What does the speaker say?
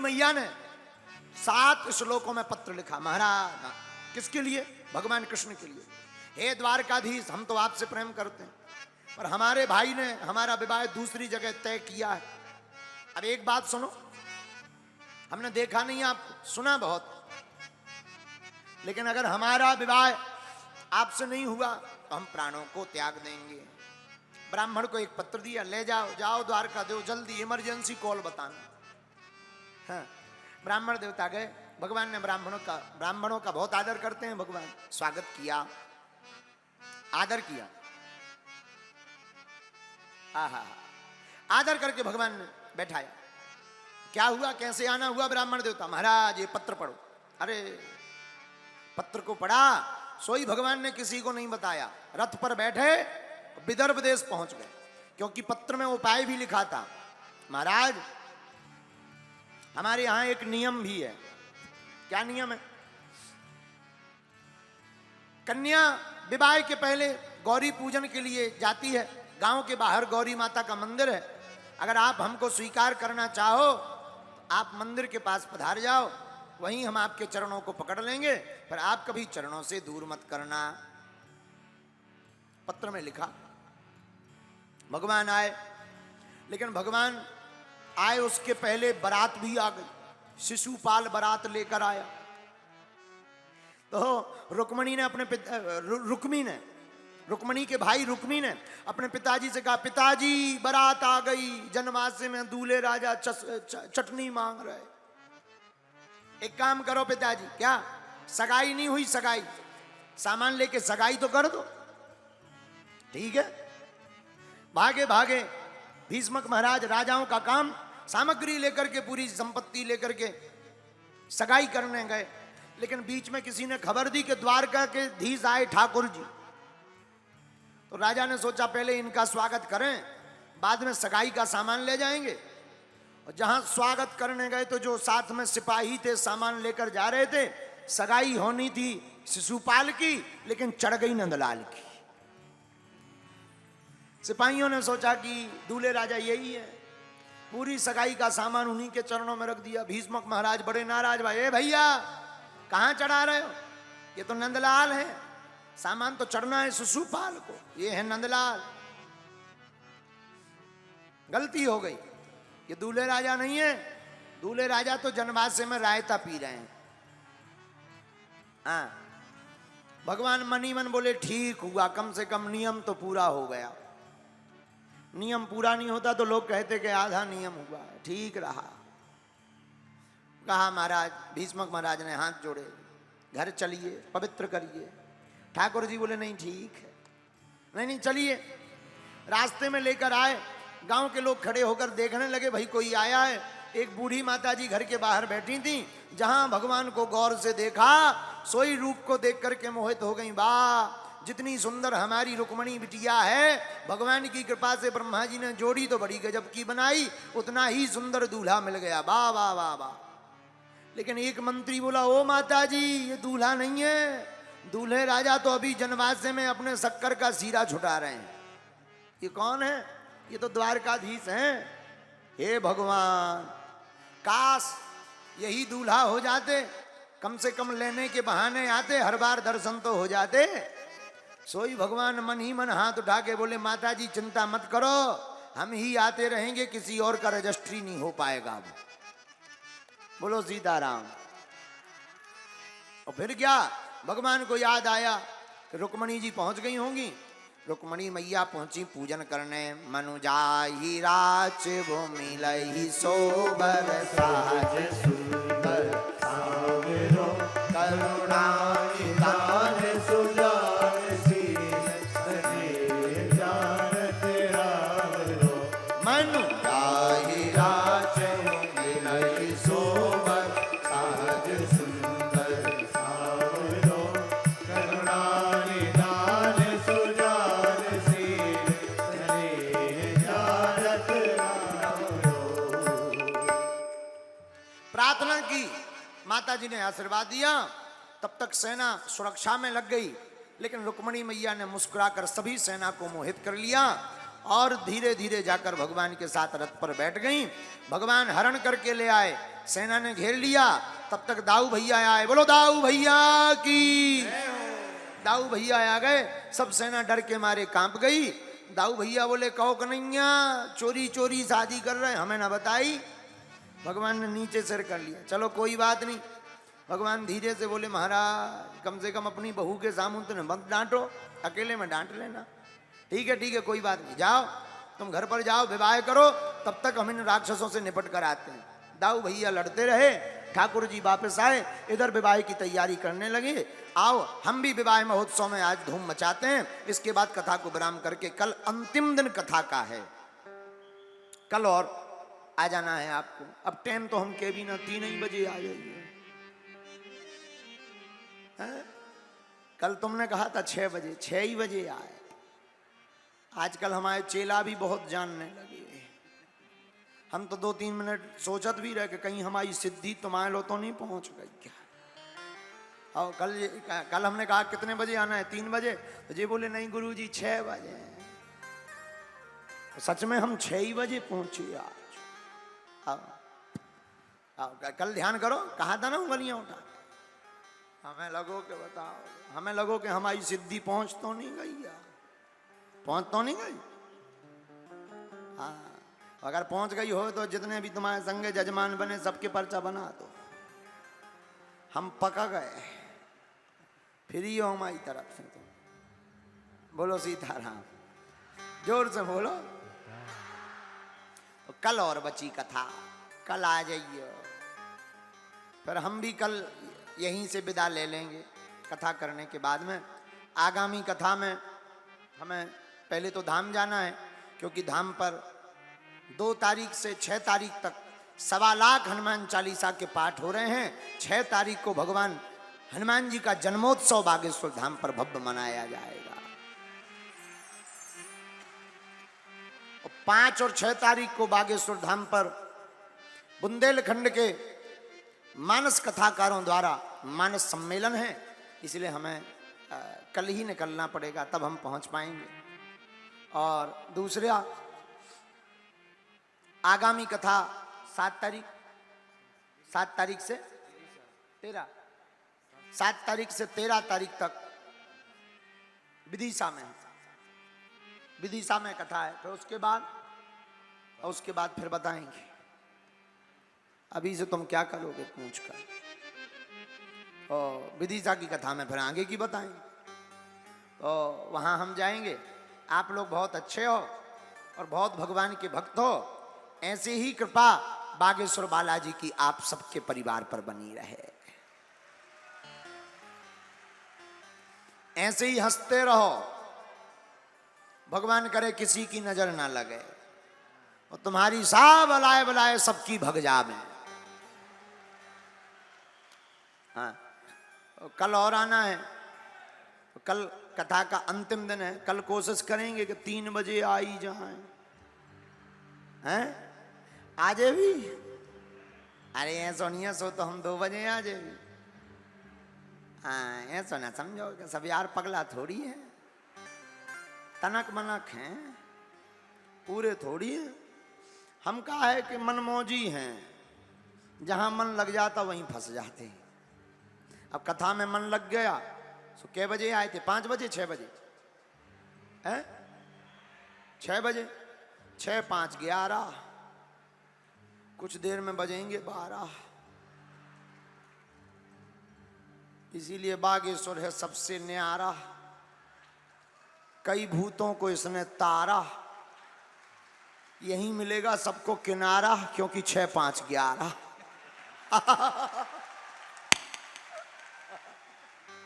मैया ने 7 श्लोकों में पत्र लिखा। महाराज किसके लिए? भगवान कृष्ण के लिए। हे द्वारकाधीश, हम तो आपसे प्रेम करते हैं, पर हमारे भाई ने हमारा विवाह दूसरी जगह तय किया है। अब एक बात सुनो, हमने देखा नहीं, आप सुना बहुत, लेकिन अगर हमारा विवाह आपसे नहीं हुआ तो हम प्राणों को त्याग देंगे। ब्राह्मण को एक पत्र दिया, ले जाओ, जाओ द्वारका देव, जल्दी इमरजेंसी कॉल बताना। हाँ, ब्राह्मण देवता गए। भगवान ने ब्राह्मणों का बहुत आदर करते हैं भगवान। स्वागत किया, आदर किया, आहा, आदर करके भगवान ने बैठाया। क्या हुआ, कैसे आना हुआ? ब्राह्मण देवता, महाराज ये पत्र पढ़ो। अरे पत्र को पढ़ा, सोई भगवान ने किसी को नहीं बताया। रथ पर बैठे विदर्भ देश पहुंच गए, क्योंकि पत्र में उपाय भी लिखा था। महाराज हमारे यहां एक नियम भी है। क्या नियम है? कन्या विवाह के पहले गौरी पूजन के लिए जाती है। गांव के बाहर गौरी माता का मंदिर है। अगर आप हमको स्वीकार करना चाहो, आप मंदिर के पास पधार जाओ, वहीं हम आपके चरणों को पकड़ लेंगे, पर आप कभी चरणों से दूर मत करना। पत्र में लिखा। भगवान आए, लेकिन भगवान आए उसके पहले बारात भी आ गई। शिशुपाल बारात लेकर आया। तो रुक्मणी ने रुक्मणी के भाई रुक्मी ने अपने पिताजी से कहा, पिताजी बारात आ गई, जनवासे में दूल्हे राजा चटनी मांग रहे। एक काम करो पिताजी, क्या सगाई नहीं हुई? सगाई सामान लेके सगाई तो कर दो। ठीक है। भागे भागे भीष्मक महाराज राजाओं का काम सामग्री लेकर के, पूरी संपत्ति लेकर के सगाई करने गए। लेकिन बीच में किसी ने खबर दी कि द्वारका के धीश आए ठाकुर जी। तो राजा ने सोचा पहले इनका स्वागत करें, बाद में सगाई का सामान ले जाएंगे। और जहां स्वागत करने गए तो जो साथ में सिपाही थे सामान लेकर जा रहे थे, सगाई होनी थी शिशुपाल की, लेकिन चढ़ गई नंदलाल की। सिपाहियों ने सोचा कि दूल्हे राजा यही है, पूरी सगाई का सामान उन्हीं के चरणों में रख दिया। भीष्मक महाराज बड़े नाराज भाई, ए भैया कहां चढ़ा रहे हो? ये तो नंदलाल है, सामान तो चढ़ना है शिशुपाल को, ये है नंदलाल। गलती हो गई, ये दूल्हे राजा नहीं है। दूल्हे राजा तो जनवासे में रायता पी रहे हैं। हाँ, भगवान मनी मन बोले ठीक हुआ, कम से कम नियम तो पूरा हो गया। नियम पूरा नहीं होता तो लोग कहते कि आधा नियम हुआ, ठीक रहा। कहा महाराज, भीष्मक महाराज ने हाथ जोड़े, घर चलिए, पवित्र करिए। ठाकुर जी बोले नहीं ठीक है, नहीं चलिए। रास्ते में लेकर आए, गांव के लोग खड़े होकर देखने लगे, भाई कोई आया है। एक बूढ़ी माता जी घर के बाहर बैठी थी। जहां भगवान को गौर से देखा, सोई रूप को देख करके मोहित हो गई। वाह, जितनी सुंदर हमारी रुक्मणी बिटिया है, भगवान की कृपा से ब्रह्मा जी ने जोड़ी तो बड़ी गजब की बनाई, उतना ही सुंदर दूल्हा मिल गया। वाह वाह वाह वाह। लेकिन एक मंत्री बोला, ओ माता जी ये दूल्हा नहीं है, दूल्हे राजा तो अभी जनवासे में अपने शक्कर का सीरा छुटा रहे हैं। ये कौन है? ये तो द्वारकाधीश हैं। हे भगवान, काश यही दूल्हा हो जाते, कम से कम लेने के बहाने आते, हर बार दर्शन तो हो जाते। सोई भगवान मन ही मन हाथ उठा के बोले, माता जी चिंता मत करो, हम ही आते रहेंगे, किसी और का रजिस्ट्री नहीं हो पाएगा। बोलो सीताराम। और फिर क्या, भगवान को याद आया कि रुक्मणी जी पहुंच गई होंगी। रुक्मणी मैया पहुंची पूजन करने। मनुजाहि राच भूमि लहि सोबर साज सुंदर सावरो करुणा निधान सुजान सीन सने जानत रावरो। मनुजाहि राच भूमि लहि सोबर साज सुंदर सावरो करुणा निधान सुजान सीन सने जानत रावरो। प्रार्थना की, माता जी ने आशीर्वाद दिया। तब तक सेना सुरक्षा में लग गई, लेकिन रुक्मणी मैया ने मुस्कुराकर सभी सेना को मोहित कर लिया और धीरे धीरे जाकर भगवान के साथ रथ पर बैठ गई। भगवान हरण करके ले आए। सेना ने घेर लिया। तब तक दाऊ भैया आए, बोलो दाऊ भैया की। दाऊ भैया आ गए, सब सेना डर के मारे कांप गई। दाऊ भैया बोले कहो कन्हैया चोरी चोरी शादी कर रहे, हमें ना बताई। भगवान ने नीचे सिर कर लिया, चलो कोई बात नहीं। भगवान धीरे से बोले महाराज कम से कम अपनी बहू के सामने तो मत डांटो, अकेले में डांट लेना। ठीक है कोई बात नहीं, जाओ तुम घर पर जाओ, विवाह करो, तब तक हम इन राक्षसों से निपट कर आते हैं। दाऊ भैया लड़ते रहे, ठाकुर जी वापस आए, इधर विवाह की तैयारी करने लगे। आओ हम भी विवाह महोत्सव में आज धूम मचाते हैं। इसके बाद कथा को विराम करके कल अंतिम दिन कथा का है, कल और आ जाना है आपको। अब टाइम तो हम के भी ना 3 ही बजे आ जाइए। कल तुमने कहा था 6 बजे, 6 ही बजे आए। आजकल हमारे चेला भी बहुत जानने लगे। हम तो 2-3 मिनट सोचत भी रहे कि कहीं हमारी सिद्धि तुम्हारे लो तो नहीं पहुंच गई क्या। और कल हमने कहा कितने बजे आना है, 3 बजे, तो जी बोले नहीं गुरुजी 6 बजे। तो सच में हम 6 ही बजे पहुंचे आज। आओ कल ध्यान करो, कहा था ना उंगलियां उठा। हमें लगो कि बताओ, हमें लगो कि हमारी सिद्धि पहुंच तो नहीं गई यार, पहुंच तो नहीं गई। हाँ अगर पहुंच गई हो तो जितने भी तुम्हारे संगे जजमान बने सबके पर्चा बना दो। हम पका गए, फ्री हो हमारी तरफ से। तुम बोलो सीताराम, जोर से बोलो। तो कल और बची कथा, कल आ जाइए। फिर हम भी कल यहीं से विदा ले लेंगे कथा करने के बाद में। आगामी कथा में हमें पहले तो धाम जाना है, क्योंकि धाम पर 2 तारीख से 6 तारीख तक 1.25 लाख हनुमान चालीसा के पाठ हो रहे हैं। 6 तारीख को भगवान हनुमान जी का जन्मोत्सव बागेश्वर धाम पर भव्य मनाया जाएगा। 5 और 6 तारीख को बागेश्वर धाम पर बुंदेलखंड के मानस कथाकारों द्वारा मानस सम्मेलन है, इसलिए हमें कल ही निकलना पड़ेगा, तब हम पहुंच पाएंगे। और दूसरा आगामी कथा 7 तारीख, 7 तारीख से 13, 7 तारीख से 13 तारीख तक विदिशा में कथा है। फिर उसके बाद फिर बताएंगे। अभी से तुम क्या करोगे पूछ कर। और विदिशा की कथा में फिर आगे की बताएंगे। तो वहाँ हम जाएंगे। आप लोग बहुत अच्छे हो और बहुत भगवान के भक्त हो। ऐसे ही कृपा बागेश्वर बालाजी की आप सबके परिवार पर बनी रहे। ऐसे ही हंसते रहो, भगवान करे किसी की नजर ना लगे और तुम्हारी सब बलाए बलाए सबकी भग जावे। हाँ कल और आना है। तो कल कथा का अंतिम दिन है। कल कोशिश करेंगे कि 3 बजे आ ही जाएं। हैं आज भी? अरे ऐसा नहीं है, सो तो हम 2 बजे आ जाए। हाँ ऐसा ना समझो कि सब यार पगला थोड़ी है, तनक मनक हैं, पूरे थोड़ी है। हम कहा है कि मनमौजी हैं, जहां मन लग जाता वहीं फंस जाते हैं। अब कथा में मन लग गया तो कै बजे आए थे? 5 बजे, 6 बजे हैं? 6 बजे, 6, 5, 11, कुछ देर में बजेंगे 12। इसीलिए बागेश्वर है सबसे न्यारा, कई भूतों को इसने तारा, यही मिलेगा सबको किनारा, क्योंकि 6, 5, 11